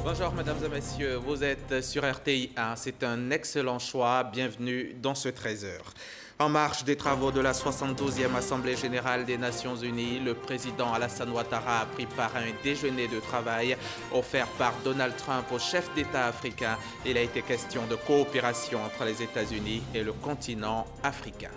Bonjour mesdames et messieurs, vous êtes sur RTI 1, c'est un excellent choix, bienvenue dans ce 13h. En marge des travaux de la 72e Assemblée générale des Nations Unies, le président Alassane Ouattara a pris part à un déjeuner de travail offert par Donald Trump au chef d'État africain. Il a été question de coopération entre les États-Unis et le continent africain.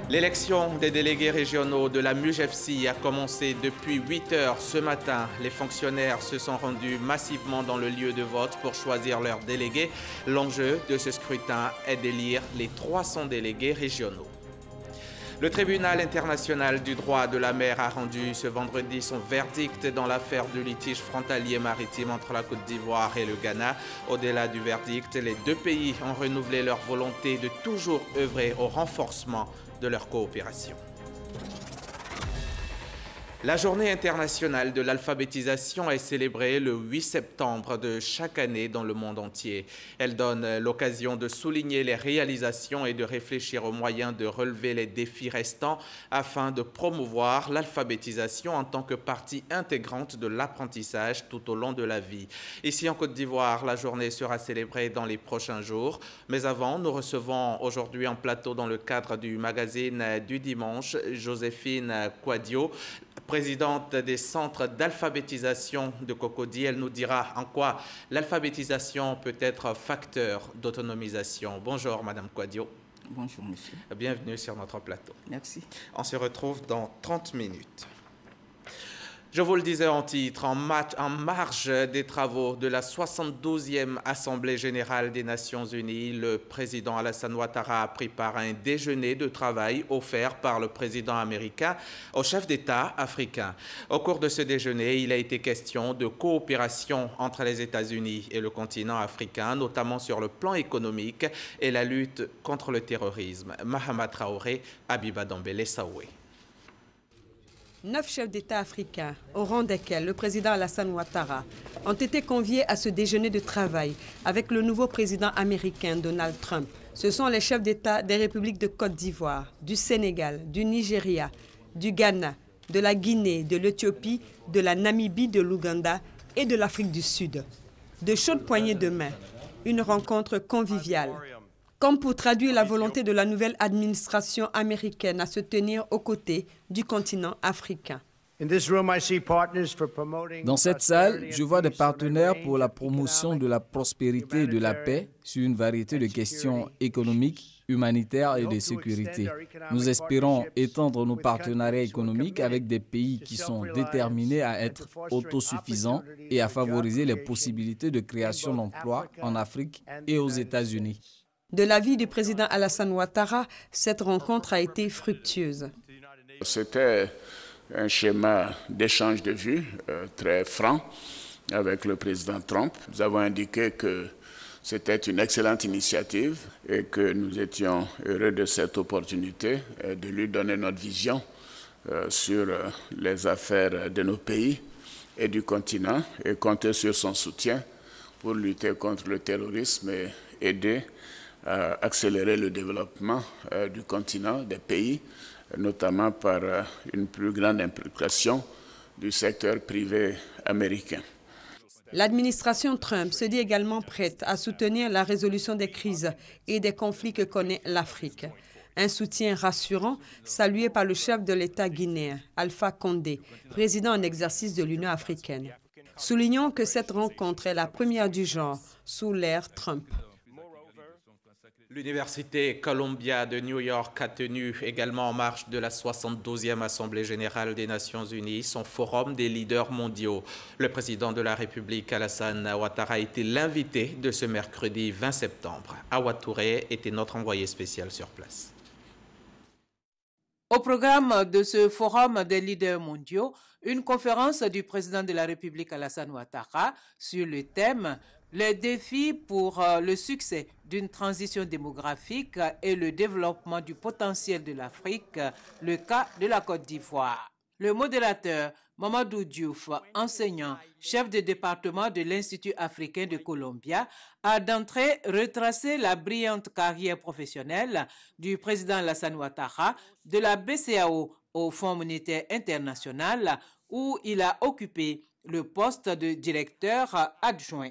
L'élection des délégués régionaux de la MUJFC a commencé depuis 8 heures ce matin. Les fonctionnaires se sont rendus massivement dans le lieu de vote pour choisir leurs délégués. L'enjeu de ce scrutin est d'élire les 300 délégués régionaux. Le tribunal international du droit de la mer a rendu ce vendredi son verdict dans l'affaire du litige frontalier maritime entre la Côte d'Ivoire et le Ghana. Au-delà du verdict, les deux pays ont renouvelé leur volonté de toujours œuvrer au renforcement de leur coopération. La journée internationale de l'alphabétisation est célébrée le 8 septembre de chaque année dans le monde entier. Elle donne l'occasion de souligner les réalisations et de réfléchir aux moyens de relever les défis restants afin de promouvoir l'alphabétisation en tant que partie intégrante de l'apprentissage tout au long de la vie. Ici en Côte d'Ivoire, la journée sera célébrée dans les prochains jours. Mais avant, nous recevons aujourd'hui en plateau dans le cadre du magazine du dimanche, Joséphine Quadio, présidente des centres d'alphabétisation de Cocody. Elle nous dira en quoi l'alphabétisation peut être facteur d'autonomisation. Bonjour Madame Quadio. Bonjour monsieur. Bienvenue sur notre plateau. Merci. On se retrouve dans 30 minutes. Je vous le disais en titre, en marge des travaux de la 72e Assemblée générale des Nations Unies, le président Alassane Ouattara a pris part à un déjeuner de travail offert par le président américain au chef d'État africain. Au cours de ce déjeuner, il a été question de coopération entre les États-Unis et le continent africain, notamment sur le plan économique et la lutte contre le terrorisme. Mahama Traoré, Abiba Dambélé Saoué. 9 chefs d'État africains, au rang desquels le président Alassane Ouattara, ont été conviés à ce déjeuner de travail avec le nouveau président américain Donald Trump. Ce sont les chefs d'État des républiques de Côte d'Ivoire, du Sénégal, du Nigeria, du Ghana, de la Guinée, de l'Éthiopie, de la Namibie, de l'Ouganda et de l'Afrique du Sud. De chaudes poignées de main, une rencontre conviviale. Comme pour traduire la volonté de la nouvelle administration américaine à se tenir aux côtés du continent africain. Dans cette salle, je vois des partenaires pour la promotion de la prospérité et de la paix sur une variété de questions économiques, humanitaires et de sécurité. Nous espérons étendre nos partenariats économiques avec des pays qui sont déterminés à être autosuffisants et à favoriser les possibilités de création d'emplois en Afrique et aux États-Unis. De l'avis du président Alassane Ouattara, cette rencontre a été fructueuse. C'était un schéma d'échange de vues très franc avec le président Trump. Nous avons indiqué que c'était une excellente initiative et que nous étions heureux de cette opportunité de lui donner notre vision sur les affaires de nos pays et du continent et compter sur son soutien pour lutter contre le terrorisme et aider à accélérer le développement du continent, des pays, notamment par une plus grande implication du secteur privé américain. L'administration Trump se dit également prête à soutenir la résolution des crises et des conflits que connaît l'Afrique. Un soutien rassurant salué par le chef de l'État guinéen, Alpha Condé, président en exercice de l'Union africaine. Soulignons que cette rencontre est la première du genre sous l'ère Trump. L'Université Columbia de New York a tenu également en marge de la 72e Assemblée générale des Nations Unies son forum des leaders mondiaux. Le président de la République, Alassane Ouattara, a été l'invité de ce mercredi 20 septembre. Awa Touré était notre envoyé spécial sur place. Au programme de ce forum des leaders mondiaux, une conférence du président de la République Alassane Ouattara sur le thème « Les défis pour le succès d'une transition démographique et le développement du potentiel de l'Afrique, le cas de la Côte d'Ivoire ». Le modérateur Mamadou Diouf, enseignant, chef de département de l'Institut africain de Columbia, a d'entrée retracé la brillante carrière professionnelle du président Alassane Ouattara de la BCEAO au Fonds monétaire international, où il a occupé le poste de directeur adjoint.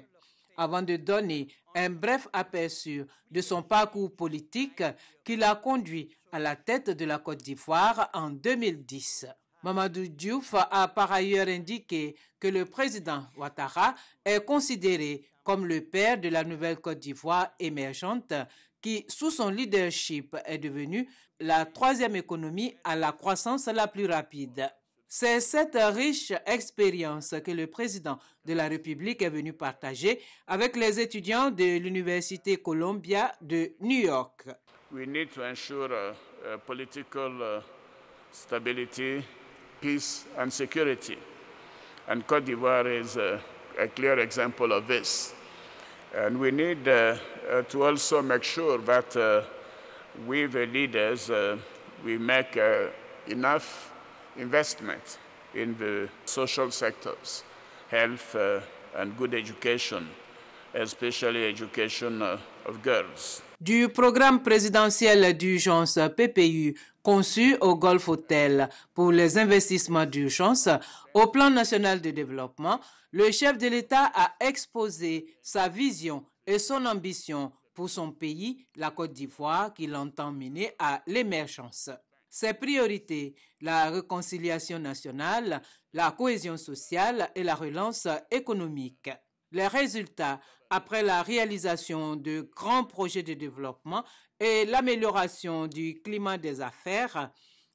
Avant de donner un bref aperçu de son parcours politique qui l'a conduit à la tête de la Côte d'Ivoire en 2010. Mamadou Diouf a par ailleurs indiqué que le président Ouattara est considéré comme le père de la nouvelle Côte d'Ivoire émergente qui, sous son leadership, est devenue la troisième économie à la croissance la plus rapide. C'est cette riche expérience que le président de la République est venu partager avec les étudiants de l'Université Columbia de New York. We need to ensure political stability, peace and security. And Côte d'Ivoire is a clear example of this. And we need to also make sure that we, the leaders, we make enough investment in the social sectors, health and good education, especially education of girls. Du programme présidentiel d'urgence PPU conçu au Golf Hotel pour les investissements d'urgence au plan national de développement, le chef de l'État a exposé sa vision et son ambition pour son pays, la Côte d'Ivoire, qu'il entend mener à l'émergence. Ses priorités, la réconciliation nationale, la cohésion sociale et la relance économique. Les résultats, après la réalisation de grands projets de développement et l'amélioration du climat des affaires,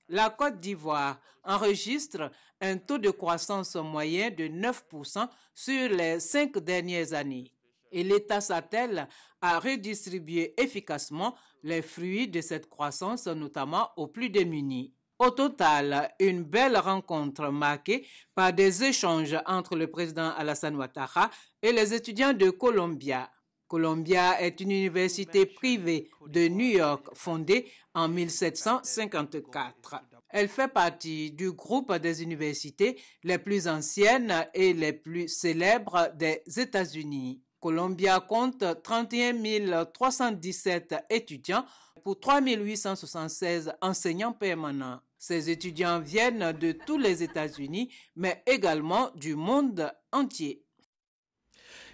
la Côte d'Ivoire enregistre un taux de croissance moyen de 9% sur les 5 dernières années. Et l'État s'attelle à redistribuer efficacement les fruits de cette croissance, notamment aux plus démunis. Au total, une belle rencontre marquée par des échanges entre le président Alassane Ouattara et les étudiants de Columbia. Columbia est une université privée de New York fondée en 1754. Elle fait partie du groupe des universités les plus anciennes et les plus célèbres des États-Unis. Columbia compte 31 317 étudiants pour 3 876 enseignants permanents. Ces étudiants viennent de tous les États-Unis, mais également du monde entier.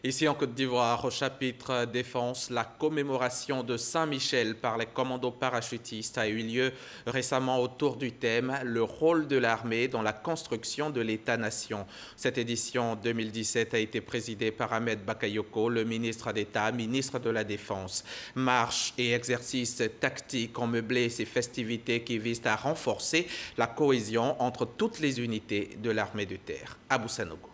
Ici en Côte d'Ivoire, au chapitre défense, la commémoration de Saint-Michel par les commandos parachutistes a eu lieu récemment autour du thème « Le rôle de l'armée dans la construction de l'État-nation ». Cette édition 2017 a été présidée par Ahmed Bakayoko, le ministre d'État, ministre de la Défense. Marches et exercices tactiques ont meublé ces festivités qui visent à renforcer la cohésion entre toutes les unités de l'armée de terre. Abou Sanogo.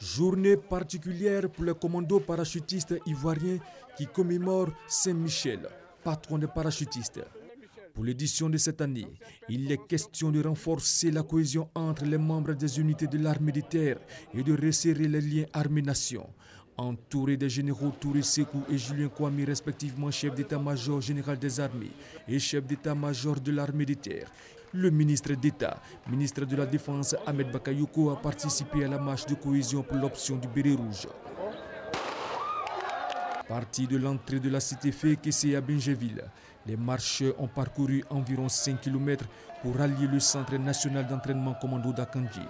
Journée particulière pour les commandos parachutistes ivoiriens qui commémorent Saint-Michel, patron des parachutistes. Pour l'édition de cette année, il est question de renforcer la cohésion entre les membres des unités de l'armée de terre et de resserrer les liens armée-nation. Entouré des généraux Touré Sekou et Julien Kouami, respectivement chef d'état-major général des armées et chef d'état-major de l'armée de terre, le ministre d'État, ministre de la Défense Ahmed Bakayoko a participé à la marche de cohésion pour l'option du béret rouge. Parti de l'entrée de la cité Fékessé à Bingéville, les marcheurs ont parcouru environ 5 km pour rallier le centre national d'entraînement commando d'Akandji.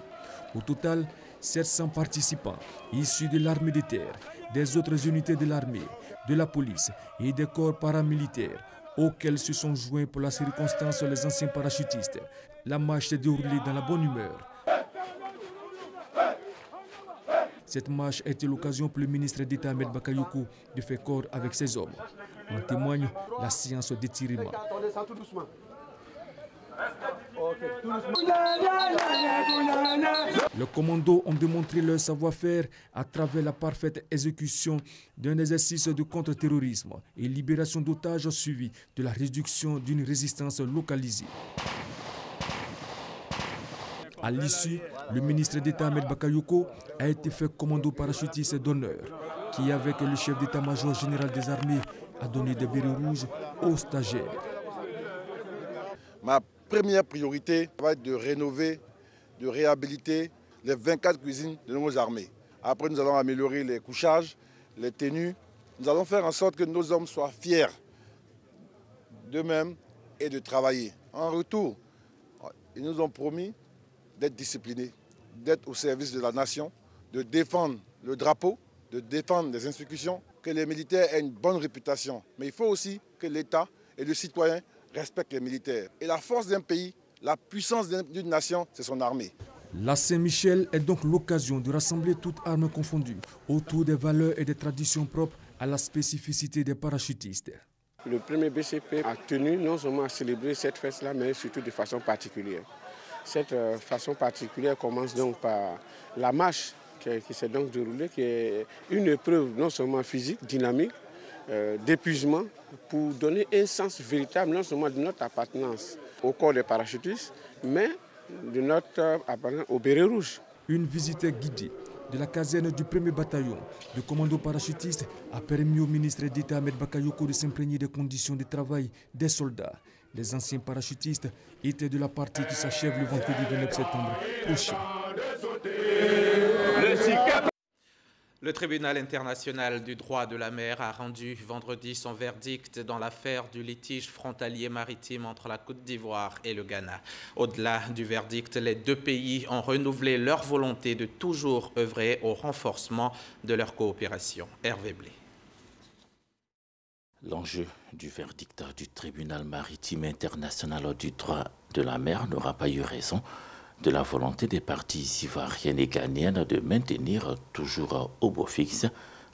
Au total, 700 participants issus de l'armée de terre, des autres unités de l'armée, de la police et des corps paramilitaires auxquels se sont joints pour la circonstance les anciens parachutistes. La marche s'est déroulée dans la bonne humeur. Cette marche a été l'occasion pour le ministre d'État Ahmed Bakayoko de faire corps avec ses hommes. En témoigne la séance d'étirement. Les commandos ont démontré leur savoir-faire à travers la parfaite exécution d'un exercice de contre-terrorisme et libération d'otages suivi de la réduction d'une résistance localisée. À l'issue, le ministre d'État Ahmed Bakayoko a été fait commando parachutiste d'honneur qui, avec le chef d'état-major général des armées, a donné des bérets rouges aux stagiaires. Ma première priorité va être de rénover, de réhabiliter les 24 cuisines de nos armées. Après, nous allons améliorer les couchages, les tenues. Nous allons faire en sorte que nos hommes soient fiers d'eux-mêmes et de travailler. En retour, ils nous ont promis d'être disciplinés. d'être au service de la nation, de défendre le drapeau, de défendre les institutions, que les militaires aient une bonne réputation. Mais il faut aussi que l'État et le citoyen respectent les militaires. Et la force d'un pays, la puissance d'une nation, c'est son armée. La Saint-Michel est donc l'occasion de rassembler toutes armes confondues autour des valeurs et des traditions propres à la spécificité des parachutistes. Le premier BCP a tenu non seulement à célébrer cette fête-là, mais surtout de façon particulière. Cette façon particulière commence donc par la marche qui s'est donc déroulée, qui est une épreuve non seulement physique, dynamique, d'épuisement, pour donner un sens véritable non seulement de notre appartenance au corps des parachutistes, mais de notre appartenance au béret rouge. Une visite guidée de la caserne du 1er bataillon de commandos parachutistes a permis au ministre d'État Ahmed Bakayoko de s'imprégner des conditions de travail des soldats. Les anciens parachutistes étaient de la partie qui s'achève le vendredi 29 septembre prochain. Le tribunal international du droit de la mer a rendu vendredi son verdict dans l'affaire du litige frontalier maritime entre la Côte d'Ivoire et le Ghana. Au-delà du verdict, les deux pays ont renouvelé leur volonté de toujours œuvrer au renforcement de leur coopération. Hervé Blé. L'enjeu du verdict du tribunal maritime international du droit de la mer n'aura pas eu raison de la volonté des parties ivoiriennes et ghanéennes de maintenir toujours au beau fixe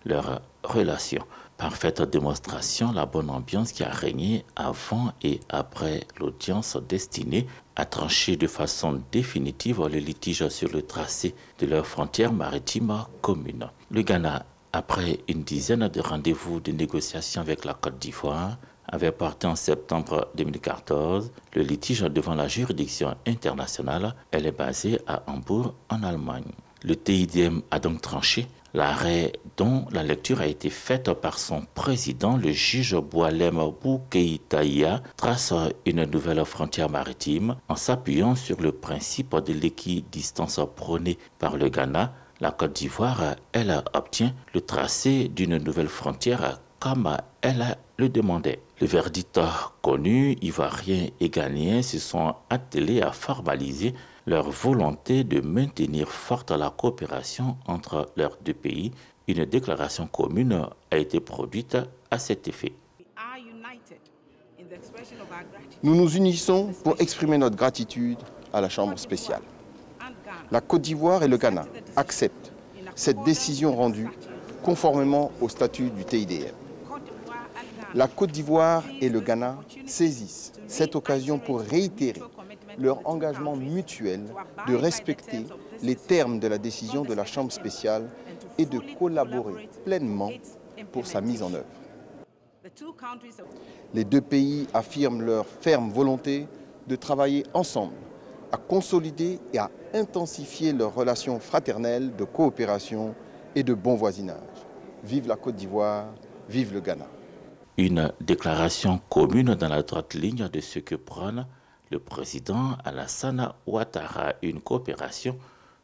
leurs relations. Parfaite démonstration, la bonne ambiance qui a régné avant et après l'audience destinée à trancher de façon définitive le litige sur le tracé de leurs frontières maritimes communes. Le Ghana, après une dizaine de rendez-vous de négociations avec la Côte d'Ivoire, avait porté en septembre 2014 le litige devant la juridiction internationale. Elle est basée à Hambourg, en Allemagne. Le TIDM a donc tranché. L'arrêt dont la lecture a été faite par son président, le juge Boalem Boukeïtaïa, trace une nouvelle frontière maritime en s'appuyant sur le principe de l'équidistance prôné par le Ghana. La Côte d'Ivoire, elle, obtient le tracé d'une nouvelle frontière comme elle le demandait. Le verdict connu, Ivoiriens et Ghanéens se sont attelés à formaliser leur volonté de maintenir forte la coopération entre leurs deux pays. Une déclaration commune a été produite à cet effet. Nous nous unissons pour exprimer notre gratitude à la Chambre spéciale. La Côte d'Ivoire et le Ghana acceptent cette décision rendue conformément au statut du TIDM. La Côte d'Ivoire et le Ghana saisissent cette occasion pour réitérer leur engagement mutuel de respecter les termes de la décision de la Chambre spéciale et de collaborer pleinement pour sa mise en œuvre. Les deux pays affirment leur ferme volonté de travailler ensemble, à consolider et à intensifier leurs relations fraternelles de coopération et de bon voisinage. Vive la Côte d'Ivoire, vive le Ghana. Une déclaration commune dans la droite ligne de ce que prône le président Alassane Ouattara, une coopération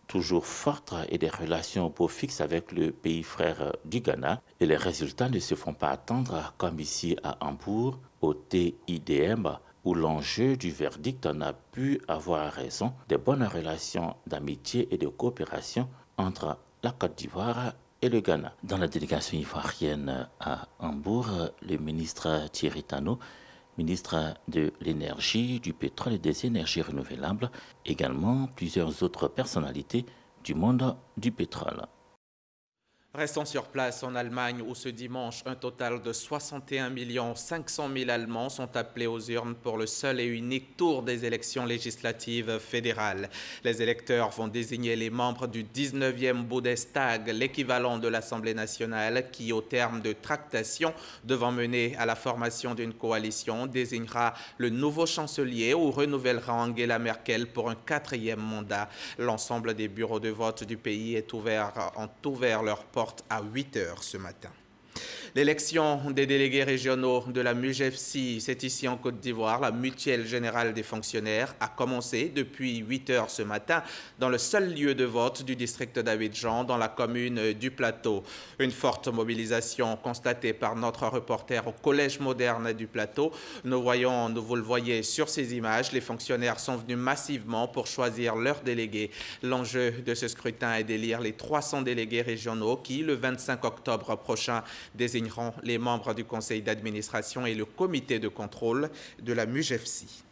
toujours forte et des relations au beau fixe avec le pays frère du Ghana. Et les résultats ne se font pas attendre comme ici à Hambourg, au TIDM, où l'enjeu du verdict n'a pu avoir raison des bonnes relations d'amitié et de coopération entre la Côte d'Ivoire et le Ghana. Dans la délégation ivoirienne à Hambourg, le ministre Thierry Tano, ministre de l'énergie, du pétrole et des énergies renouvelables, également plusieurs autres personnalités du monde du pétrole. Restons sur place en Allemagne où ce dimanche, un total de 61 500 000 Allemands sont appelés aux urnes pour le seul et unique tour des élections législatives fédérales. Les électeurs vont désigner les membres du 19e Bundestag, l'équivalent de l'Assemblée nationale qui, au terme de tractations devant mener à la formation d'une coalition, désignera le nouveau chancelier ou renouvellera Angela Merkel pour un 4e mandat. L'ensemble des bureaux de vote du pays ont ouvert leurs portes à 8 h ce matin. L'élection des délégués régionaux de la MUGEFSI, c'est ici en Côte d'Ivoire. La mutuelle générale des fonctionnaires a commencé depuis 8 heures ce matin dans le seul lieu de vote du district d'Abidjan, dans la commune du Plateau. Une forte mobilisation constatée par notre reporter au Collège moderne du Plateau. Vous le voyez sur ces images, les fonctionnaires sont venus massivement pour choisir leurs délégués. L'enjeu de ce scrutin est d'élire les 300 délégués régionaux qui, le 25 octobre prochain, désigneront les membres du conseil d'administration et le comité de contrôle de la MUGEFSI.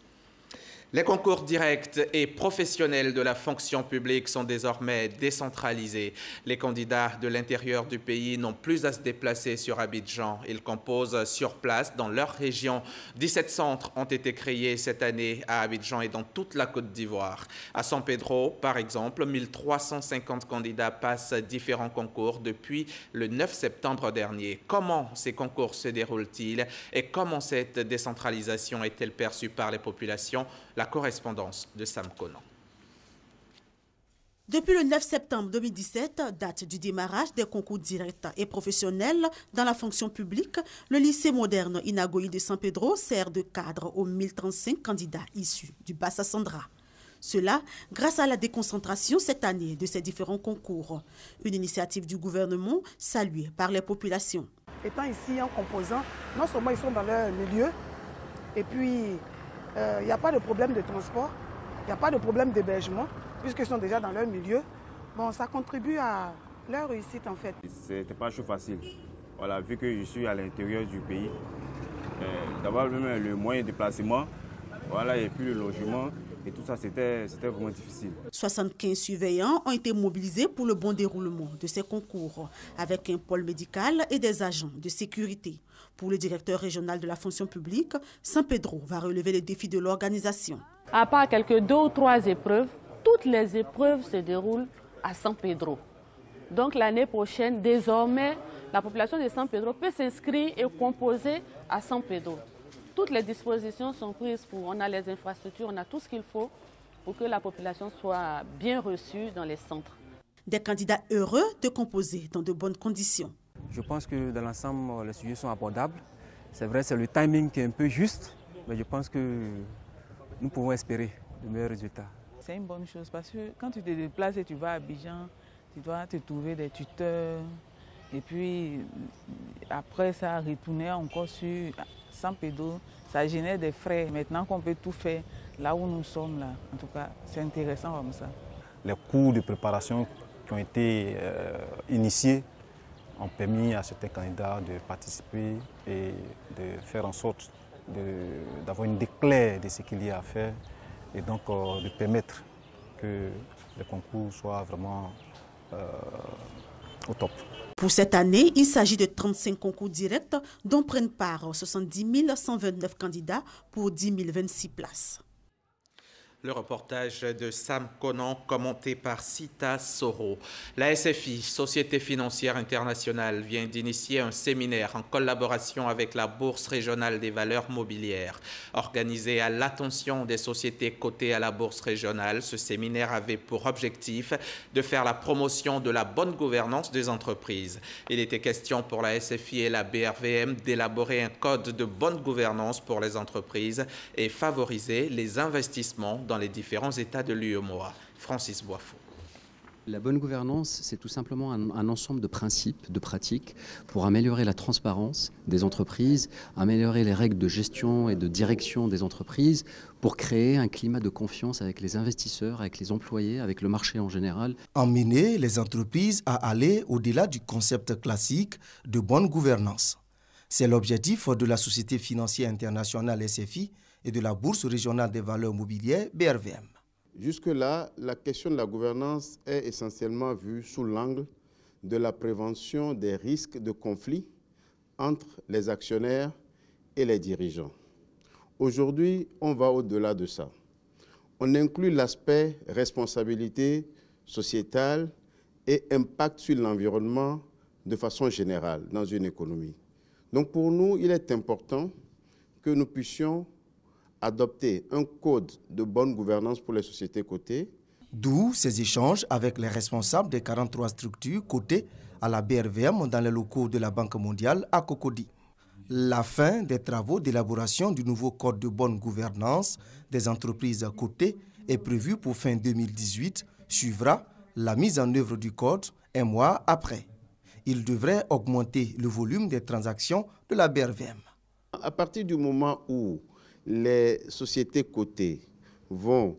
Les concours directs et professionnels de la fonction publique sont désormais décentralisés. Les candidats de l'intérieur du pays n'ont plus à se déplacer sur Abidjan. Ils composent sur place dans leur région. 17 centres ont été créés cette année à Abidjan et dans toute la Côte d'Ivoire. À San Pedro, par exemple, 1350 candidats passent différents concours depuis le 9 septembre dernier. Comment ces concours se déroulent-ils et comment cette décentralisation est-elle perçue par les populations? La correspondance de Sam Conan. Depuis le 9 septembre 2017, date du démarrage des concours directs et professionnels dans la fonction publique, le lycée moderne Inagoyi de San Pedro sert de cadre aux 1035 candidats issus du Bassa Sandra. Cela grâce à la déconcentration cette année de ces différents concours. Une initiative du gouvernement saluée par les populations. Étant ici en composant, non seulement ils sont dans leur milieu, et puis il n'y a pas de problème de transport, il n'y a pas de problème d'hébergement, puisqu'ils sont déjà dans leur milieu. Bon, ça contribue à leur réussite en fait. Ce n'était pas chaud facile. Voilà, vu que je suis à l'intérieur du pays, d'avoir même le moyen de déplacement, voilà, et puis le logement, et tout ça, c'était vraiment difficile. 75 surveillants ont été mobilisés pour le bon déroulement de ces concours, avec un pôle médical et des agents de sécurité. Pour le directeur régional de la fonction publique, San Pedro va relever les défis de l'organisation. À part quelques 2 ou 3 épreuves, toutes les épreuves se déroulent à San Pedro. Donc l'année prochaine, désormais, la population de San Pedro peut s'inscrire et composer à San Pedro. Toutes les dispositions sont prises on a les infrastructures, on a tout ce qu'il faut pour que la population soit bien reçue dans les centres. Des candidats heureux de composer dans de bonnes conditions. Je pense que dans l'ensemble, les sujets sont abordables. C'est vrai, c'est le timing qui est un peu juste, mais je pense que nous pouvons espérer de meilleurs résultats. C'est une bonne chose parce que quand tu te déplaces et tu vas à Abidjan, tu dois te trouver des tuteurs et puis après ça, retourner encore sur San Pedro, ça génère des frais. Maintenant qu'on peut tout faire là où nous sommes, là, en tout cas, c'est intéressant comme ça. Les cours de préparation qui ont été initiés ont permis à certains candidats de participer et de faire en sorte d'avoir une idée claire de ce qu'il y a à faire et donc de permettre que le concours soit vraiment au top. Pour cette année, il s'agit de 35 concours directs dont prennent part 70 129 candidats pour 10 026 places. Le reportage de Sam Conan, commenté par Sita Soro. La SFI, Société financière internationale, vient d'initier un séminaire en collaboration avec la Bourse régionale des valeurs mobilières. Organisé à l'attention des sociétés cotées à la Bourse régionale, ce séminaire avait pour objectif de faire la promotion de la bonne gouvernance des entreprises. Il était question pour la SFI et la BRVM d'élaborer un code de bonne gouvernance pour les entreprises et favoriser les investissements dans les différents États de l'UEMOA. Francis Boifo. La bonne gouvernance, c'est tout simplement un ensemble de principes, de pratiques pour améliorer la transparence des entreprises, améliorer les règles de gestion et de direction des entreprises, pour créer un climat de confiance avec les investisseurs, avec les employés, avec le marché en général. Emmener les entreprises à aller au-delà du concept classique de bonne gouvernance. C'est l'objectif de la Société financière internationale SFI et de la Bourse régionale des valeurs mobilières BRVM. Jusque-là, la question de la gouvernance est essentiellement vue sous l'angle de la prévention des risques de conflit entre les actionnaires et les dirigeants. Aujourd'hui, on va au-delà de ça. On inclut l'aspect responsabilité sociétale et impact sur l'environnement de façon générale dans une économie. Donc pour nous, il est important que nous puissions adopter un code de bonne gouvernance pour les sociétés cotées. D'où ces échanges avec les responsables des 43 structures cotées à la BRVM dans les locaux de la Banque mondiale à Cocody. La fin des travaux d'élaboration du nouveau code de bonne gouvernance des entreprises cotées est prévue pour fin 2018, suivra la mise en œuvre du code un mois après. Il devrait augmenter le volume des transactions de la BRVM. À partir du moment où les sociétés cotées vont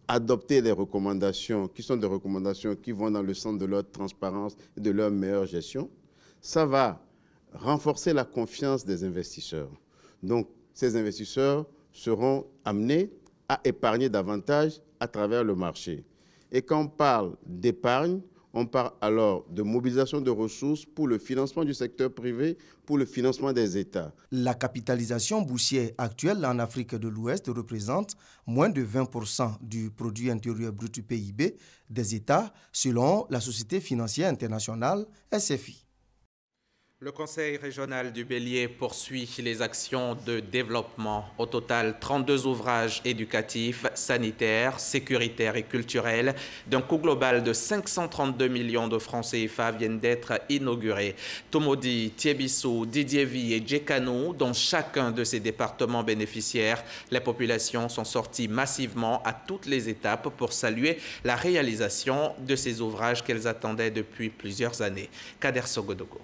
adopter des recommandations qui sont des recommandations qui vont dans le sens de leur transparence et de leur meilleure gestion, ça va renforcer la confiance des investisseurs. Donc, ces investisseurs seront amenés à épargner davantage à travers le marché. Et quand on parle d'épargne, on parle alors de mobilisation de ressources pour le financement du secteur privé, pour le financement des États. La capitalisation boursière actuelle en Afrique de l'Ouest représente moins de 20% du produit intérieur brut du PIB des États, selon la Société financière internationale, SFI. Le Conseil régional du Bélier poursuit les actions de développement. Au total, 32 ouvrages éducatifs, sanitaires, sécuritaires et culturels d'un coût global de 532 millions de francs CFA viennent d'être inaugurés. Tomodi, Tiebissou, Didiévi et Djekanou, dont chacun de ces départements bénéficiaires, les populations sont sorties massivement à toutes les étapes pour saluer la réalisation de ces ouvrages qu'elles attendaient depuis plusieurs années. Kader Sogodogo.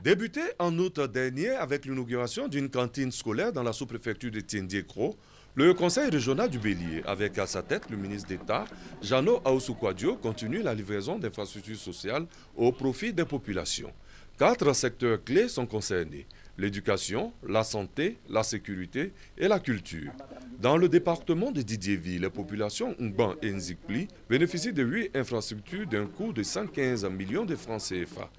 Débuté en août dernier avec l'inauguration d'une cantine scolaire dans la sous-préfecture de Tiendiekro, le Conseil régional du Bélier, avec à sa tête le ministre d'État, Jano Aoussou-Kouadio, continue la livraison d'infrastructures sociales au profit des populations. 4 secteurs clés sont concernés: l'éducation, la santé, la sécurité et la culture. Dans le département de Didiévi, les populations Ngban et Nzikpli bénéficient de 8 infrastructures d'un coût de 115 millions de francs CFA.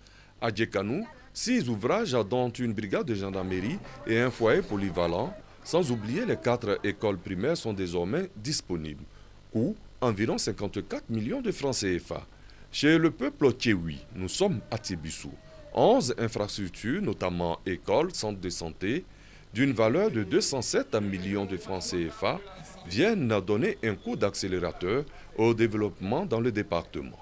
À Djekanou, 6 ouvrages dont une brigade de gendarmerie et un foyer polyvalent, sans oublier les 4 écoles primaires sont désormais disponibles. Coût environ 54 millions de francs CFA. Chez le peuple Tchewi, nous sommes à Tiebissou. 11 infrastructures, notamment écoles, centres de santé, d'une valeur de 207 millions de francs CFA, viennent donner un coup d'accélérateur au développement dans le département.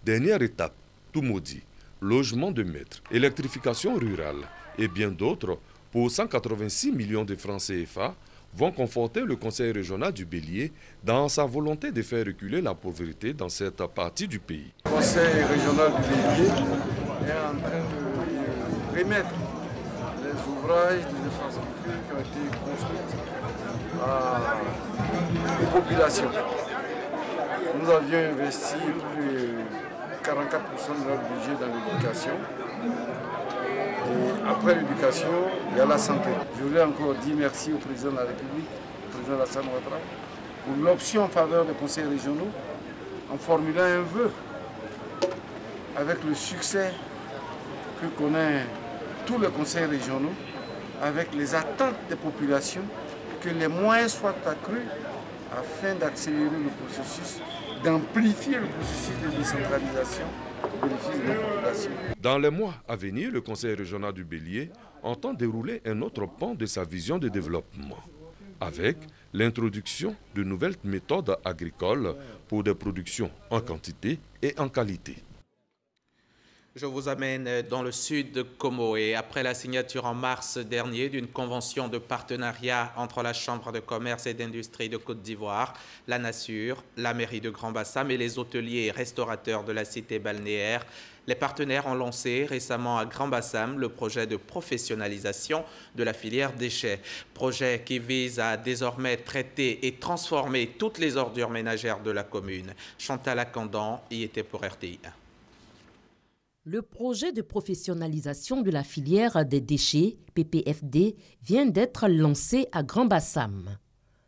Dernière étape, Tomodi. Logement de maître, électrification rurale et bien d'autres pour 186 millions de francs CFA vont conforter le Conseil régional du Bélier dans sa volonté de faire reculer la pauvreté dans cette partie du pays. Le Conseil régional du Bélier est en train de remettre les ouvrages des infrastructures qui ont été construites aux populations. Nous avions investi plus de 44% de notre budget dans l'éducation. Et après l'éducation, il y a la santé. Je voulais encore dire merci au président de la République, au président Alassane Ouattara, pour l'option en faveur des conseils régionaux, en formulant un vœu avec le succès que connaît tous les conseils régionaux, avec les attentes des populations, que les moyens soient accrus afin d'accélérer le processus, d'amplifier le processus de décentralisation au bénéfice des populations. Dans les mois à venir, le Conseil régional du Bélier entend dérouler un autre pan de sa vision de développement, avec l'introduction de nouvelles méthodes agricoles pour des productions en quantité et en qualité. Je vous amène dans le sud de Comoé. Après la signature en mars dernier d'une convention de partenariat entre la Chambre de commerce et d'industrie de Côte d'Ivoire, la Nassur, la mairie de Grand-Bassam et les hôteliers et restaurateurs de la cité balnéaire, les partenaires ont lancé récemment à Grand-Bassam le projet de professionnalisation de la filière déchets. Projet qui vise à désormais traiter et transformer toutes les ordures ménagères de la commune. Chantal Akandan y était pour RTI 1. Le projet de professionnalisation de la filière des déchets, PPFD, vient d'être lancé à Grand-Bassam.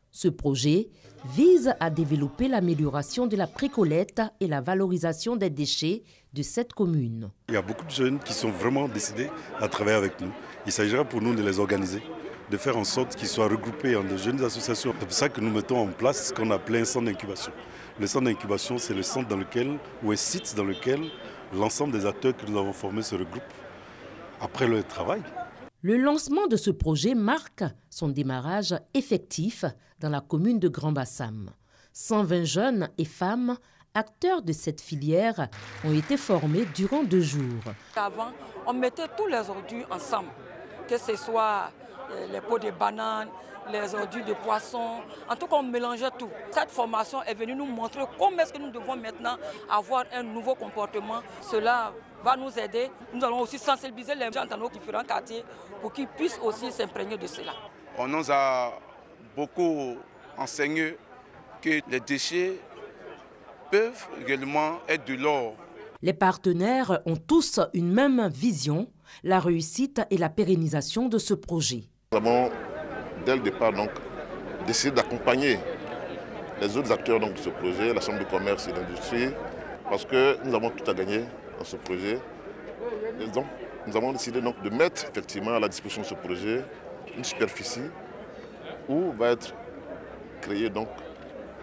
Ce projet vise à développer l'amélioration de la précollecte et la valorisation des déchets de cette commune. Il y a beaucoup de jeunes qui sont vraiment décidés à travailler avec nous. Il s'agira pour nous de les organiser, de faire en sorte qu'ils soient regroupés en de jeunes associations. C'est pour ça que nous mettons en place ce qu'on appelle un centre d'incubation. Le centre d'incubation, c'est le centre dans lequel, ou un site dans lequel l'ensemble des acteurs que nous avons formés se regroupent après le travail. Le lancement de ce projet marque son démarrage effectif dans la commune de Grand-Bassam. 120 jeunes et femmes, acteurs de cette filière, ont été formés durant 2 jours. Avant, on mettait tous les ordures ensemble, que ce soit les peaux de bananes, les ordures de poissons, en tout cas on mélangeait tout. Cette formation est venue nous montrer comment est-ce que nous devons maintenant avoir un nouveau comportement. Cela va nous aider. Nous allons aussi sensibiliser les gens dans nos différents quartiers pour qu'ils puissent aussi s'imprégner de cela. On nous a beaucoup enseigné que les déchets peuvent également être de l'or. Les partenaires ont tous une même vision, la réussite et la pérennisation de ce projet. Nous avons, dès le départ, décidé d'accompagner les autres acteurs de ce projet, la Chambre de commerce et d'industrie, parce que nous avons tout à gagner dans ce projet. Et donc, nous avons décidé de mettre effectivement à la disposition de ce projet une superficie où va être créé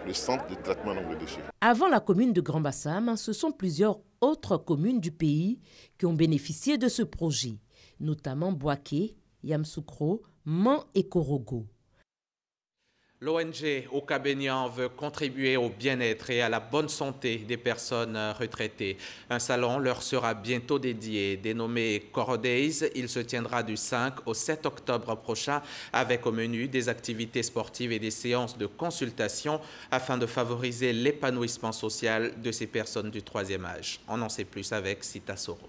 le centre de traitement des déchets. Avant la commune de Grand Bassam, ce sont plusieurs autres communes du pays qui ont bénéficié de ce projet, notamment Boaké, Yamsoukro, Man et Korogo. L'ONG Okabenian veut contribuer au bien-être et à la bonne santé des personnes retraitées. Un salon leur sera bientôt dédié. Dénommé Coro Days, il se tiendra du 5 au 7 octobre prochain avec au menu des activités sportives et des séances de consultation afin de favoriser l'épanouissement social de ces personnes du 3e âge. On en sait plus avec Sita Soro.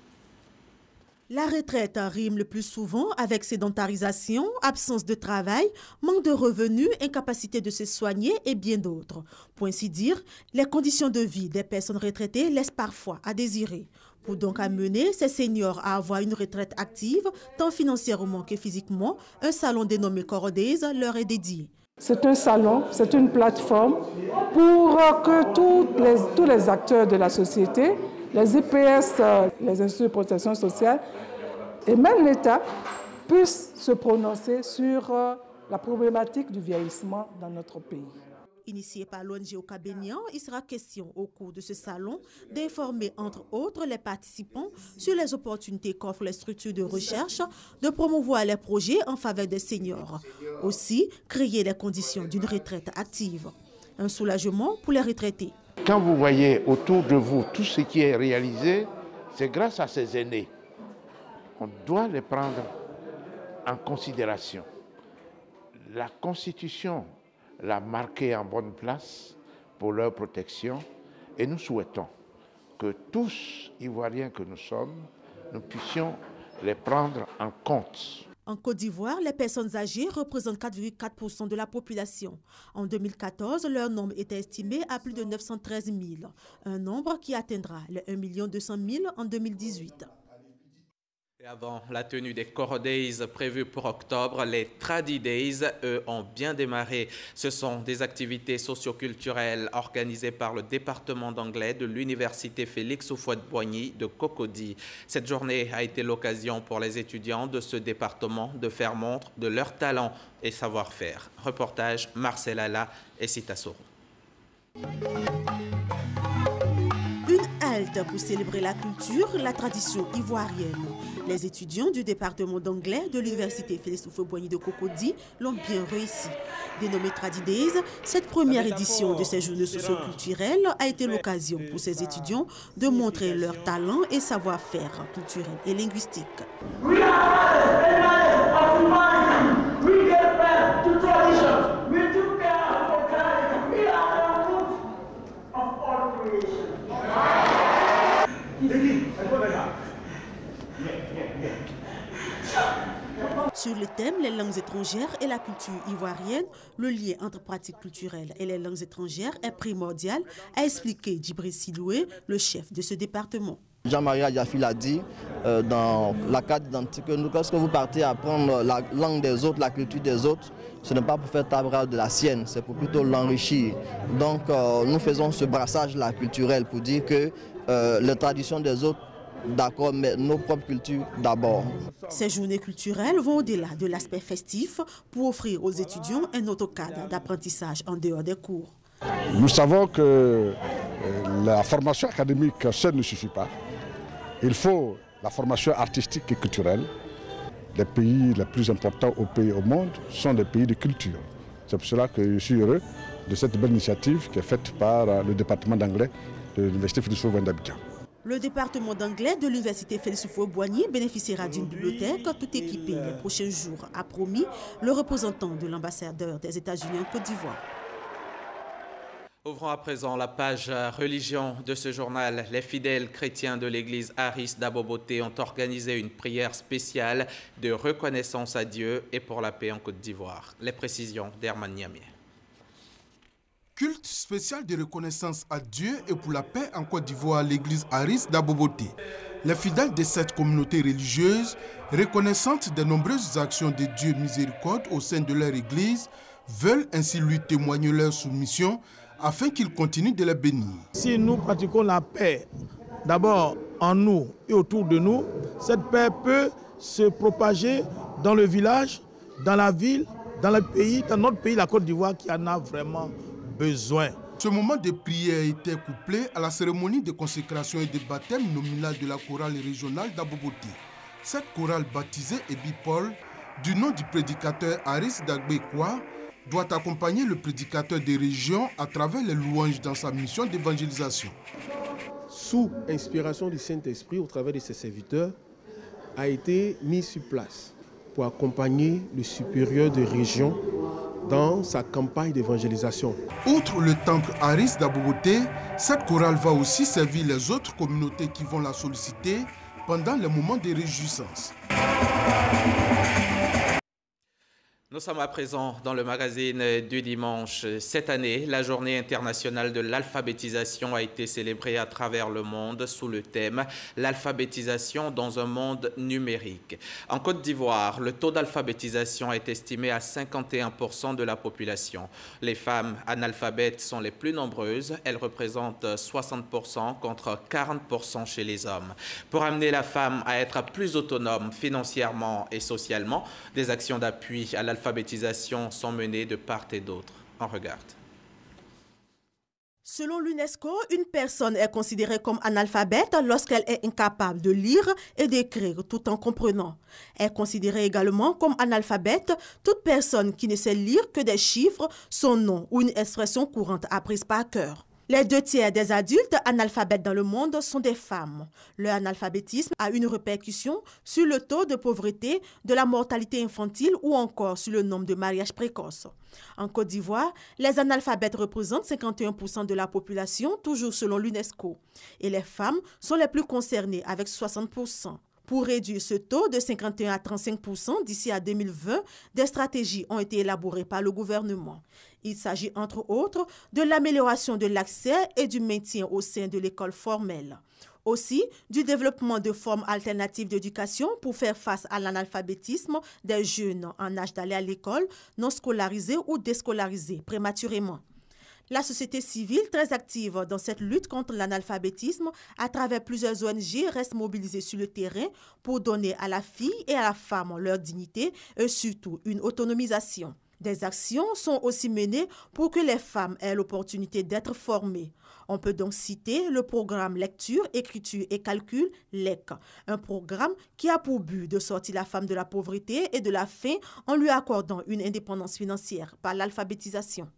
La retraite rime le plus souvent avec sédentarisation, absence de travail, manque de revenus, incapacité de se soigner et bien d'autres. Pour ainsi dire, les conditions de vie des personnes retraitées laissent parfois à désirer. Pour donc amener ces seniors à avoir une retraite active, tant financièrement que physiquement, un salon dénommé Coro Days leur est dédié. C'est un salon, c'est une plateforme pour que tous les acteurs de la société, les IPS, les instituts de protection sociale et même l'État puissent se prononcer sur la problématique du vieillissement dans notre pays. Initié par l'ONG Okabenian, il sera question au cours de ce salon d'informer entre autres les participants sur les opportunités qu'offrent les structures de recherche, de promouvoir les projets en faveur des seniors. Aussi, créer les conditions d'une retraite active. Un soulagement pour les retraités. Quand vous voyez autour de vous tout ce qui est réalisé, c'est grâce à ces aînés. On doit les prendre en considération. La Constitution l'a marqué en bonne place pour leur protection et nous souhaitons que tous, Ivoiriens que nous sommes, nous puissions les prendre en compte. En Côte d'Ivoire, les personnes âgées représentent 4,4% de la population. En 2014, leur nombre était estimé à plus de 913 000, un nombre qui atteindra les 1 200 000 en 2018. Et avant la tenue des Coro Days prévues pour octobre, les Tradi Days, eux, ont bien démarré. Ce sont des activités socioculturelles organisées par le département d'anglais de l'université Félix Houphouët-Boigny de Cocody. Cette journée a été l'occasion pour les étudiants de ce département de faire montre de leur talent et savoir-faire. Reportage Marcel Alla et Sita Soro. Une halte pour célébrer la culture, la tradition ivoirienne. Les étudiants du département d'anglais de l'université Félix Houphouët-Boigny de Cocody l'ont bien réussi. Dénommée Tradi Days, cette première édition de ces journées socioculturelles a été l'occasion pour ces étudiants de montrer leur talent et savoir-faire culturel et linguistique. Sur le thème « Les langues étrangères et la culture ivoirienne », le lien entre pratiques culturelles et les langues étrangères est primordial, a expliqué Djibril Siloué, le chef de ce département. Jean-Marie Adjafi l'a dit dans la carte d'identité, lorsque vous partez apprendre la langue des autres, la culture des autres, ce n'est pas pour faire table rase de la sienne, c'est pour plutôt l'enrichir. Donc nous faisons ce brassage-là culturel pour dire que les traditions des autres, d'accord, mais nos propres cultures d'abord. Ces journées culturelles vont au-delà de l'aspect festif pour offrir aux étudiants un autre cadre d'apprentissage en dehors des cours. Nous savons que la formation académique seule ne suffit pas. Il faut la formation artistique et culturelle. Les pays les plus importants au monde sont des pays de culture. C'est pour cela que je suis heureux de cette belle initiative qui est faite par le département d'anglais de l'Université Félix Houphouët-Boigny d'Abidjan. Le département d'anglais de l'Université Félix Houphouët-Boigny bénéficiera d'une bibliothèque tout équipée les prochains jours, a promis le représentant de l'ambassadeur des États-Unis en Côte d'Ivoire. Ouvrons à présent la page religion de ce journal. Les fidèles chrétiens de l'église Aris d'Aboboté ont organisé une prière spéciale de reconnaissance à Dieu et pour la paix en Côte d'Ivoire. Les précisions d'Herman Niamé. Culte spécial de reconnaissance à Dieu et pour la paix en Côte d'Ivoire à l'église Aris d'Aboboté. Les fidèles de cette communauté religieuse, reconnaissantes des nombreuses actions de Dieu miséricorde au sein de leur église, veulent ainsi lui témoigner leur soumission afin qu'il continue de les bénir. Si nous pratiquons la paix, d'abord en nous et autour de nous, cette paix peut se propager dans le village, dans la ville, dans le pays, dans notre pays, la Côte d'Ivoire, qui en a vraiment besoin. Ce moment de prière était couplé à la cérémonie de consécration et de baptême nominal de la chorale régionale d'Aboboté. Cette chorale baptisée Ebi Paul, du nom du prédicateur Aris Dagbekwa, doit accompagner le prédicateur des régions à travers les louanges dans sa mission d'évangélisation. Sous inspiration du Saint-Esprit, au travers de ses serviteurs, a été mis sur place pour accompagner le supérieur de région dans sa campagne d'évangélisation. Outre le temple Aris d'Aboboté, cette chorale va aussi servir les autres communautés qui vont la solliciter pendant les moments de réjouissance. Nous sommes à présent dans le magazine du dimanche. Cette année, la journée internationale de l'alphabétisation a été célébrée à travers le monde sous le thème « L'alphabétisation dans un monde numérique ». En Côte d'Ivoire, le taux d'alphabétisation est estimé à 51% de la population. Les femmes analphabètes sont les plus nombreuses. Elles représentent 60% contre 40% chez les hommes. Pour amener la femme à être plus autonome financièrement et socialement, des actions d'appui à l'alphabétisation sont menées de part et d'autre. On regarde. Selon l'UNESCO, une personne est considérée comme analphabète lorsqu'elle est incapable de lire et d'écrire tout en comprenant. Est considérée également comme analphabète toute personne qui ne sait lire que des chiffres, son nom ou une expression courante apprise par cœur. Les 2/3 des adultes analphabètes dans le monde sont des femmes. Le analphabétisme a une répercussion sur le taux de pauvreté, de la mortalité infantile ou encore sur le nombre de mariages précoces. En Côte d'Ivoire, les analphabètes représentent 51% de la population, toujours selon l'UNESCO. Et les femmes sont les plus concernées avec 60%. Pour réduire ce taux de 51 à 35% d'ici à 2020, des stratégies ont été élaborées par le gouvernement. Il s'agit entre autres de l'amélioration de l'accès et du maintien au sein de l'école formelle. Aussi, du développement de formes alternatives d'éducation pour faire face à l'analphabétisme des jeunes en âge d'aller à l'école, non scolarisés ou déscolarisés prématurément. La société civile, très active dans cette lutte contre l'analphabétisme, à travers plusieurs ONG, reste mobilisée sur le terrain pour donner à la fille et à la femme leur dignité et surtout une autonomisation. Des actions sont aussi menées pour que les femmes aient l'opportunité d'être formées. On peut donc citer le programme Lecture, Écriture et Calcul, LEC, un programme qui a pour but de sortir la femme de la pauvreté et de la faim en lui accordant une indépendance financière par l'alphabétisation.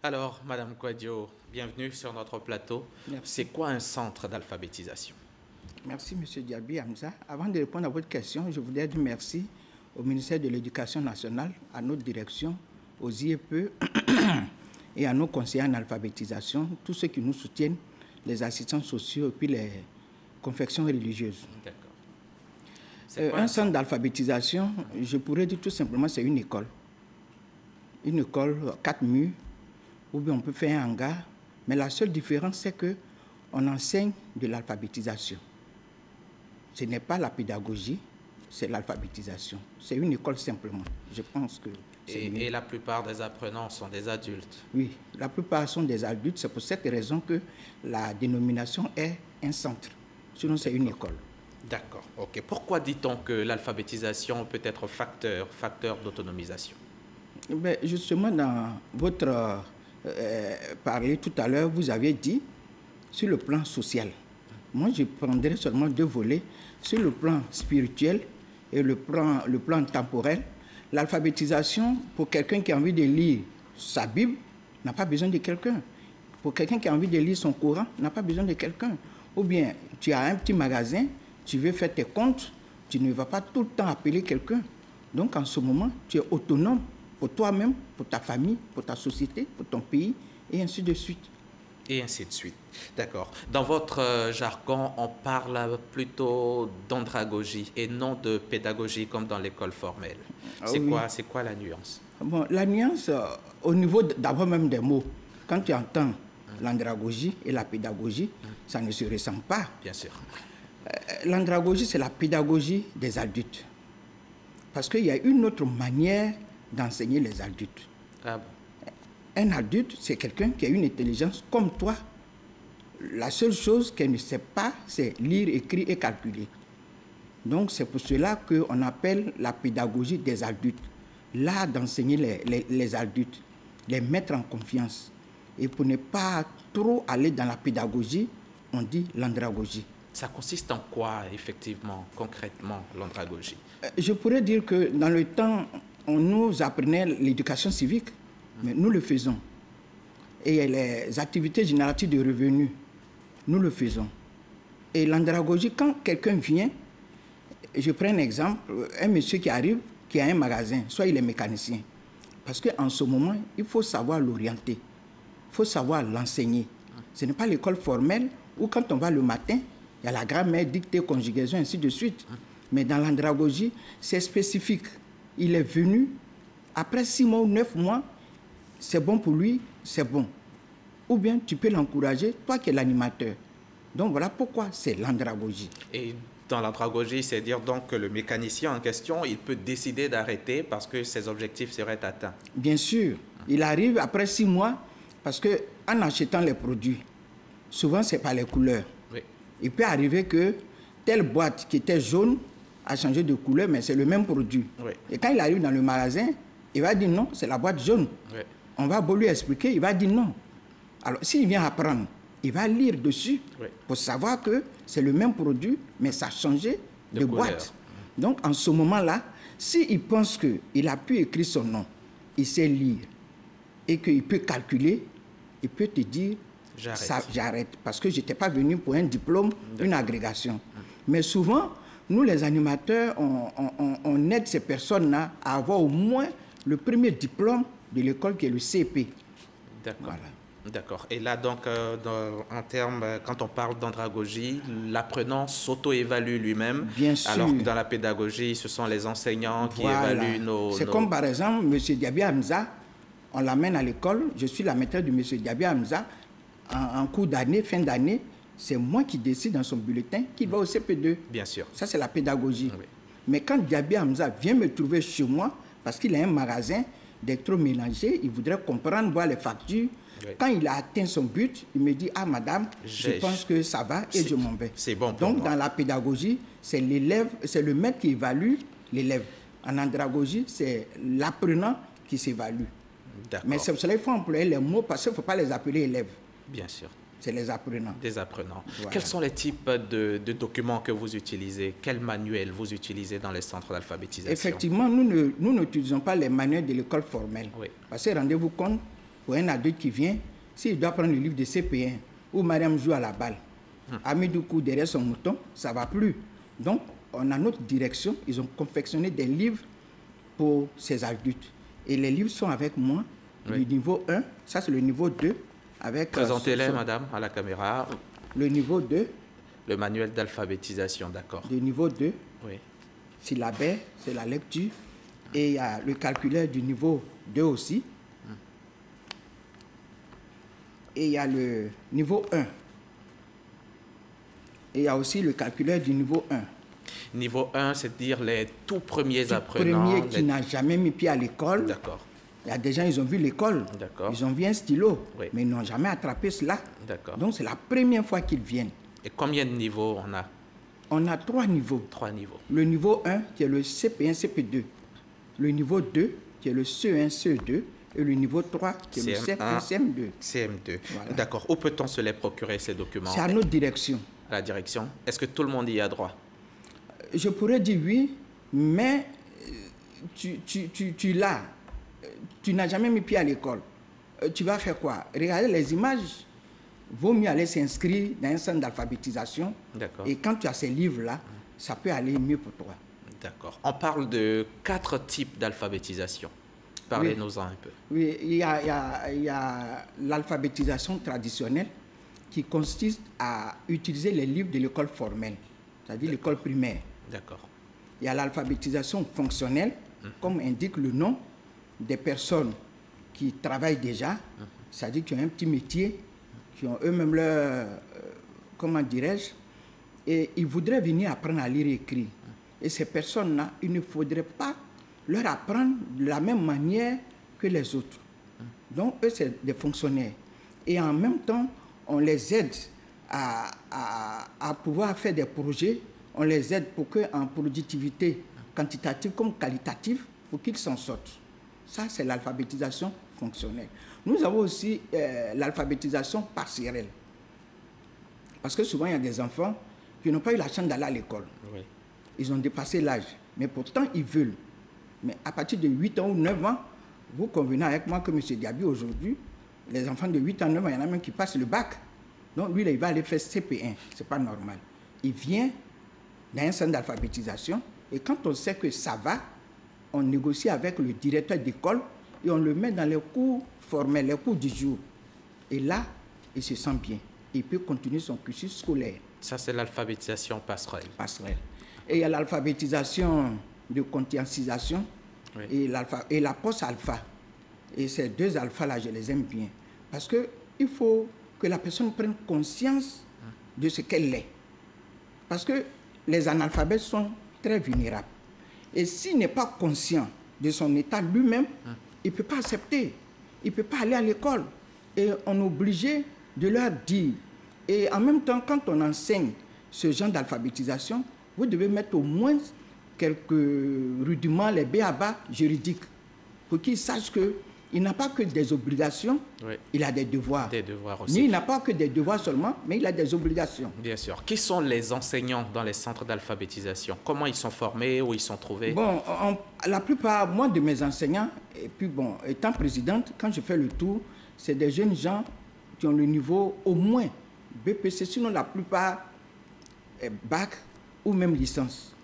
Alors, Madame Kouadio, bienvenue sur notre plateau. C'est quoi un centre d'alphabétisation? Merci, M. Diaby Hamza. Avant de répondre à votre question, je voudrais dire merci au ministère de l'Éducation nationale, à notre direction, aux IEP et à nos conseillers en alphabétisation, tous ceux qui nous soutiennent, les assistants sociaux et puis les confections religieuses. Un centre d'alphabétisation, je pourrais dire tout simplement, c'est une école. Une école, 4 murs, ou bien on peut faire un hangar, mais la seule différence, c'est qu'on enseigne de l'alphabétisation. Ce n'est pas la pédagogie, c'est l'alphabétisation. C'est une école simplement. Je pense que c'est mieux. Et la plupart des apprenants sont des adultes? Oui, la plupart sont des adultes. C'est pour cette raison que la dénomination est un centre. Sinon, c'est une école. D'accord. OK. Pourquoi dit-on que l'alphabétisation peut être facteur d'autonomisation? Ben, justement, dans votre parler tout à l'heure, vous avez dit sur le plan social. Moi, je prendrai seulement 2 volets. Sur le plan spirituel et le plan temporel, l'alphabétisation, pour quelqu'un qui a envie de lire sa Bible, n'a pas besoin de quelqu'un. Pour quelqu'un qui a envie de lire son Coran, n'a pas besoin de quelqu'un. Ou bien, tu as un petit magasin, tu veux faire tes comptes, tu ne vas pas tout le temps appeler quelqu'un. Donc, en ce moment, tu es autonome pour toi-même, pour ta famille, pour ta société, pour ton pays, et ainsi de suite. Et ainsi de suite. D'accord. Dans votre jargon, on parle plutôt d'andragogie et non de pédagogie comme dans l'école formelle. C'est quoi la nuance? Bon, la nuance, au niveau d'abord même des mots, quand tu entends l'andragogie et la pédagogie, ça ne se ressemble pas. Bien sûr. L'andragogie, c'est la pédagogie des adultes. Parce qu'il y a une autre manière d'enseigner les adultes. Ah bon? Un adulte, c'est quelqu'un qui a une intelligence comme toi. La seule chose qu'elle ne sait pas, c'est lire, écrire et calculer. Donc, c'est pour cela qu'on appelle la pédagogie des adultes. L'art d'enseigner les adultes, les mettre en confiance. Et pour ne pas trop aller dans la pédagogie, on dit l'andragogie. Ça consiste en quoi, effectivement, concrètement, l'andragogie? Je pourrais dire que dans le temps, on nous apprenait l'éducation civique, mais nous le faisons. Et les activités génératives de revenus, nous le faisons. Et l'andragogie, quand quelqu'un vient, je prends un exemple, un monsieur qui arrive, qui a un magasin, soit il est mécanicien. Parce qu'en ce moment, il faut savoir l'orienter, il faut savoir l'enseigner. Ce n'est pas l'école formelle où quand on va le matin, il y a la grammaire, dictée, conjugaison, ainsi de suite. Mais dans l'andragogie, c'est spécifique. Il est venu, après 6 mois ou 9 mois, c'est bon pour lui, c'est bon. Ou bien tu peux l'encourager, toi qui es l'animateur. Donc voilà pourquoi c'est l'andragogie. Et dans l'andragogie, c'est dire donc que le mécanicien en question, il peut décider d'arrêter parce que ses objectifs seraient atteints. Bien sûr. Il arrive après 6 mois parce qu'en achetant les produits, souvent c'est par les couleurs. Oui. Il peut arriver que telle boîte qui était jaune a changé de couleur, mais c'est le même produit. Oui. Et quand il arrive dans le magasin, il va dire non, c'est la boîte jaune. Oui. On va beau lui expliquer, il va dire non. Alors, s'il vient apprendre, il va lire dessus pour savoir que c'est le même produit, mais ça a changé de boîte. Donc, en ce moment-là, s'il pense qu'il a pu écrire son nom, il sait lire et qu'il peut calculer, il peut te dire j'arrête. Parce que je n'étais pas venu pour un diplôme, une agrégation. Mais souvent, nous, les animateurs, on aide ces personnes-là à avoir au moins le premier diplôme de l'école qui est le CP. D'accord. Voilà. D'accord. Et là, donc, en termes, quand on parle d'andragogie, l'apprenant s'auto-évalue lui-même. Bien sûr. Alors que dans la pédagogie, ce sont les enseignants qui évaluent nos... C'est comme par exemple, M. Diaby Hamza, on l'amène à l'école, je suis la maîtresse de M. Diaby Hamza, en cours d'année, fin d'année, c'est moi qui décide dans son bulletin qu'il va au CP2. Bien sûr. Ça, c'est la pédagogie. Oui. Mais quand Diaby Hamza vient me trouver chez moi, parce qu'il a un magasin d'électroménager, il voudrait comprendre, voir les factures. Oui. Quand il a atteint son but, il me dit « Ah, madame, je pense que ça va et je m'en vais. » C'est bon pour Donc, moi. dans la pédagogie, c'est l'élève, c'est le maître qui évalue l'élève. En andragogie, c'est l'apprenant qui s'évalue. Mais c'est pour cela qu'il faut employer les mots parce qu'il ne faut pas les appeler élèves. Bien sûr. C'est les apprenants. Des apprenants. Voilà. Quels sont les types de documents que vous utilisez? Quels manuels vous utilisez dans les centres d'alphabétisation? Effectivement, nous n'utilisons pas les manuels de l'école formelle. Oui. Parce que rendez-vous compte, pour un adulte qui vient, s'il doit prendre le livre de CP1, où Mariam joue à la balle, Amidou court derrière son mouton, ça ne va plus. Donc, on a notre direction, ils ont confectionné des livres pour ces adultes. Et les livres sont avec moi, du niveau 1, ça c'est le niveau 2. Présentez-les, madame, à la caméra. Le niveau 2. Le manuel d'alphabétisation, d'accord. Le niveau 2. Oui. Syllabaire, c'est la lecture. Et il y a le calculaire du niveau 2 aussi. Et il y a le niveau 1. Et il y a aussi le calculaire du niveau 1. Niveau 1, c'est-à-dire les tout premiers apprenants. Premier qui n'a jamais mis pied à l'école. D'accord. Il y a des gens, ils ont vu l'école, ils ont vu un stylo, mais ils n'ont jamais attrapé cela. Donc c'est la première fois qu'ils viennent. Et combien de niveaux on a? On a 3 niveaux. 3 niveaux. Le niveau 1 qui est le CP1, CP2. Le niveau 2 qui est le CE1, CE2. Et le niveau 3 qui est le CM1, CM2. CM2. Voilà. D'accord. Où peut-on se les procurer, ces documents? C'est à notre direction. À la direction. Est-ce que tout le monde y a droit? Je pourrais dire oui, mais tu l'as. Tu n'as jamais mis pied à l'école. tu vas faire quoi? Regarder les images. Vaut mieux aller s'inscrire dans un centre d'alphabétisation. Et quand tu as ces livres-là, ça peut aller mieux pour toi. D'accord. On parle de 4 types d'alphabétisation. Parlez-nous-en un peu. Oui, il y a l'alphabétisation traditionnelle qui consiste à utiliser les livres de l'école formelle, c'est-à-dire l'école primaire. D'accord. Il y a l'alphabétisation fonctionnelle, comme indique le nom, des personnes qui travaillent déjà, c'est-à-dire qui ont un petit métier, qui ont eux-mêmes leur, comment dirais-je, et ils voudraient venir apprendre à lire et écrire. Et ces personnes-là, il ne faudrait pas leur apprendre de la même manière que les autres. Donc, eux, c'est des fonctionnaires. Et en même temps, on les aide à pouvoir faire des projets. On les aide pour qu'en productivité quantitative comme qualitative, pour qu'ils s'en sortent. Ça, c'est l'alphabétisation fonctionnelle. Nous avons aussi l'alphabétisation partielle. Parce que souvent, il y a des enfants qui n'ont pas eu la chance d'aller à l'école. Oui. Ils ont dépassé l'âge, mais pourtant, ils veulent. Mais à partir de 8 ans ou 9 ans, vous convenez avec moi que M. Diaby, aujourd'hui, les enfants de 8 ans, 9 ans, il y en a même qui passent le bac. Donc, lui, il va aller faire CP1. Ce n'est pas normal. Il vient dans un centre d'alphabétisation et quand on sait que ça va, on négocie avec le directeur d'école et on le met dans les cours formels, les cours du jour. Et là, il se sent bien. Il peut continuer son cursus scolaire. Ça, c'est l'alphabétisation passerelle. Passerelle. Et il y a l'alphabétisation de conscientisation et la post-alpha. Et ces 2 alphas-là, je les aime bien. Parce qu'il faut que la personne prenne conscience de ce qu'elle est. Parce que les analphabètes sont très vulnérables. Et s'il n'est pas conscient de son état lui-même, il ne peut pas accepter. Il ne peut pas aller à l'école. Et on est obligé de leur dire. Et en même temps, quand on enseigne ce genre d'alphabétisation, vous devez mettre au moins quelques rudiments, les b.a.-ba juridiques, pour qu'ils sachent qu'il n'a pas que des obligations, il a des devoirs. Des devoirs aussi. Mais il n'a pas que des devoirs seulement, mais il a des obligations. Bien sûr. Qui sont les enseignants dans les centres d'alphabétisation? Comment ils sont formés, où ils sont trouvés? Bon, la plupart, moi, de mes enseignants, et puis bon, étant présidente, quand je fais le tour, c'est des jeunes gens qui ont le niveau au moins BPC, sinon la plupart bac ou même licence.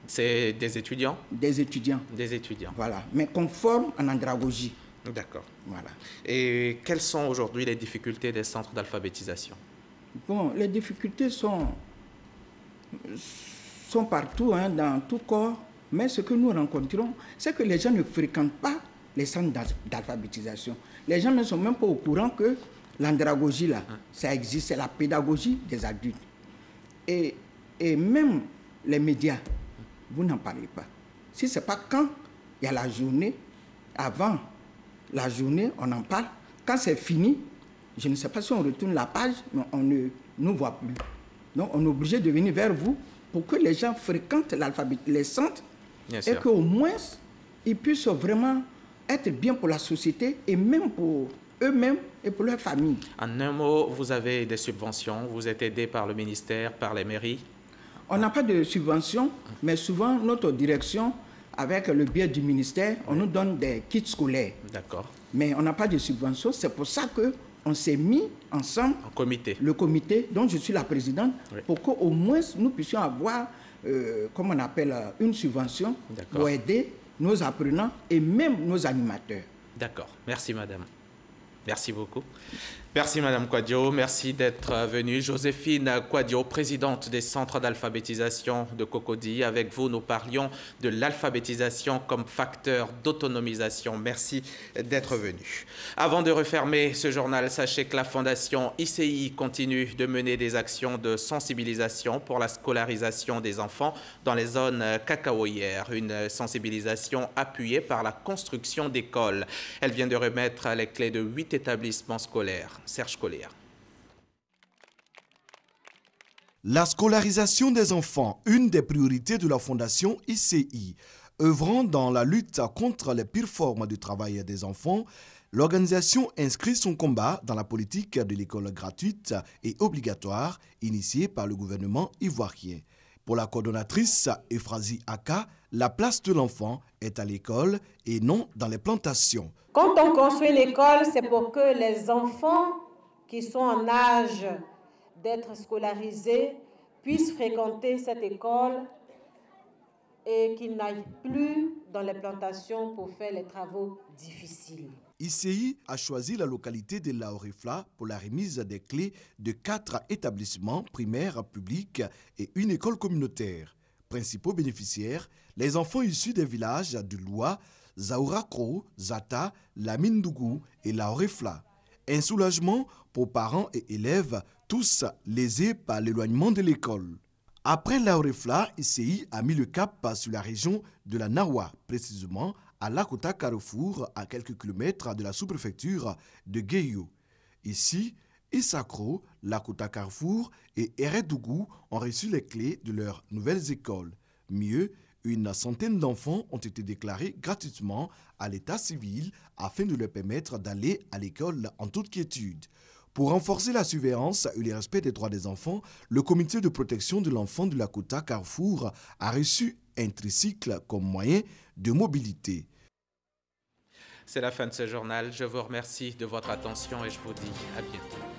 C'est des étudiants? Des étudiants. Des étudiants. Voilà, mais qu'on forme en andragogie. D'accord. Voilà. Et quelles sont aujourd'hui les difficultés des centres d'alphabétisation? Bon, les difficultés sont partout, hein, dans tout corps, mais ce que nous rencontrons, c'est que les gens ne fréquentent pas les centres d'alphabétisation. Les gens ne sont même pas au courant que l'andragogie, là, ça existe, c'est la pédagogie des adultes. Et même les médias, vous n'en parlez pas. Si ce n'est pas quand il y a la journée, avant la journée, on en parle. Quand c'est fini, je ne sais pas si on retourne la page, mais on ne nous voit plus. Donc, on est obligé de venir vers vous pour que les gens fréquentent les centres et qu'au moins, ils puissent vraiment être bien pour la société et même pour eux-mêmes et pour leur famille. En un mot, vous avez des subventions, vous êtes aidé par le ministère, par les mairies? On n'a pas de subventions, mais souvent, notre direction, avec le biais du ministère, on nous donne des kits scolaires. D'accord. Mais on n'a pas de subventions. C'est pour ça qu'on s'est mis ensemble, en comité. Le comité dont je suis la présidente, pour qu'au moins nous puissions avoir, comme on appelle, une subvention pour aider nos apprenants et même nos animateurs. D'accord. Merci, madame. Merci beaucoup. Merci Madame Kouadio, merci d'être venue. Joséphine Kouadio, présidente des centres d'alphabétisation de Cocody. Avec vous, nous parlions de l'alphabétisation comme facteur d'autonomisation. Merci d'être venue. Avant de refermer ce journal, sachez que la Fondation ICI continue de mener des actions de sensibilisation pour la scolarisation des enfants dans les zones cacaoyères. Une sensibilisation appuyée par la construction d'écoles. Elle vient de remettre les clés de 8 établissements scolaires. Serge Collier. La scolarisation des enfants, une des priorités de la Fondation ICI. Œuvrant dans la lutte contre les pires formes de travail des enfants, l'organisation inscrit son combat dans la politique de l'école gratuite et obligatoire initiée par le gouvernement ivoirien. Pour la coordonnatrice Euphrasie Aka, la place de l'enfant est à l'école et non dans les plantations. Quand on construit une école, c'est pour que les enfants qui sont en âge d'être scolarisés puissent fréquenter cette école et qu'ils n'aillent plus dans les plantations pour faire les travaux difficiles. ICI a choisi la localité de Laorefla pour la remise des clés de 4 établissements primaires publics et une école communautaire. Principaux bénéficiaires, les enfants issus des villages de Loua, Zaourakro, Zata, Lamindougou et Laorefla. Un soulagement pour parents et élèves, tous lésés par l'éloignement de l'école. Après Laorefla, ICI a mis le cap sur la région de la Nawa, précisément à Lakota Carrefour, à quelques kilomètres de la sous-préfecture de Guéyo. Ici, Issakro, Lakota Carrefour et Eredougou ont reçu les clés de leurs nouvelles écoles. Mieux, une centaine d'enfants ont été déclarés gratuitement à l'état civil afin de leur permettre d'aller à l'école en toute quiétude. Pour renforcer la surveillance et le respect des droits des enfants, le comité de protection de l'enfant de Lakota Carrefour a reçu un tricycle comme moyen de mobilité. C'est la fin de ce journal. Je vous remercie de votre attention et je vous dis à bientôt.